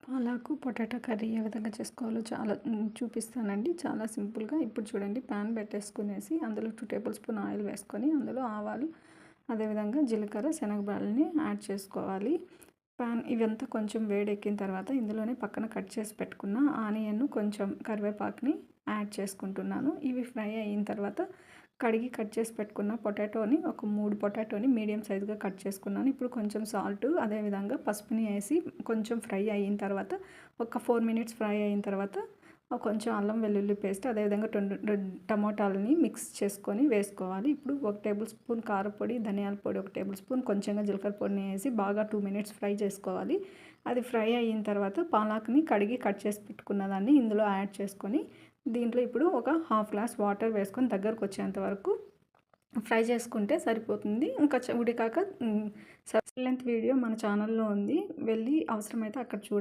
పాలాకు potato curry ఏ విధంగా చేసుకోవాలో చూపిస్తానండి. చాలా సింపుల్‌గా. ఇప్పుడు చూడండి, ప్యాన్ పెట్టేసుకునేసి అందులో 2 టేబుల్ స్పూన్ ఆయిల్ వేసుకొని అందులో ఆవాలు, అదేవిధంగా జీలకర్ర, శనగబాడలని యాడ్ చేసుకోవాలి. ఇవంతా కొంచెం వేడెక్కిన తర్వాత ఇందులోనే పక్కన కట్ చేసి పెట్టుకున్న ఆనియన్, కొంచెం కరివేపాకుని యాడ్ చేసుకుంటున్నాను. ఇవి ఫ్రై అయిన తర్వాత కడిగి కట్ చేసి పెట్టుకున్న పొటాటోని, ఒక 3 పొటాటోని మీడియం సైజుగా కట్ చేసుకున్నాను. ఇప్పుడు కొంచెం సాల్ట్, అదేవిధంగా పసుపుని వేసి కొంచెం ఫ్రై అయిన తర్వాత, ఒక 4 మినిట్స్ ఫ్రై అయిన తర్వాత కొంచెం అల్లం వెల్లుల్లి పేస్ట్, అదేవిధంగా 2 టమోటాలని మిక్స్ చేసుకొని వేసుకోవాలి. ఇప్పుడు 1 టేబుల్ స్పూన్ కారపొడి, ధనియాల పొడి 1 టేబుల్ స్పూన్, కొంచెంగా జీలకర్ర పొడిని వేసి బాగా 2 మినిట్స్ ఫ్రై చేసుకోవాలి. అది ఫ్రై అయిన తర్వాత పాలాకుని కడిగి కట్ చేసి పెట్టుకున్న దాన్ని ఇందులో యాడ్ చేసుకొని, దీంట్లో ఇప్పుడు ఒక హాఫ్ గ్లాస్ వాటర్ వేసుకొని దగ్గరకు వచ్చేంత వరకు ఫ్రై చేసుకుంటే సరిపోతుంది. ఇంకా ఉడికాక లెంత్ వీడియో మన ఛానల్లో ఉంది, వెళ్ళి అవసరమైతే అక్కడ చూడండి.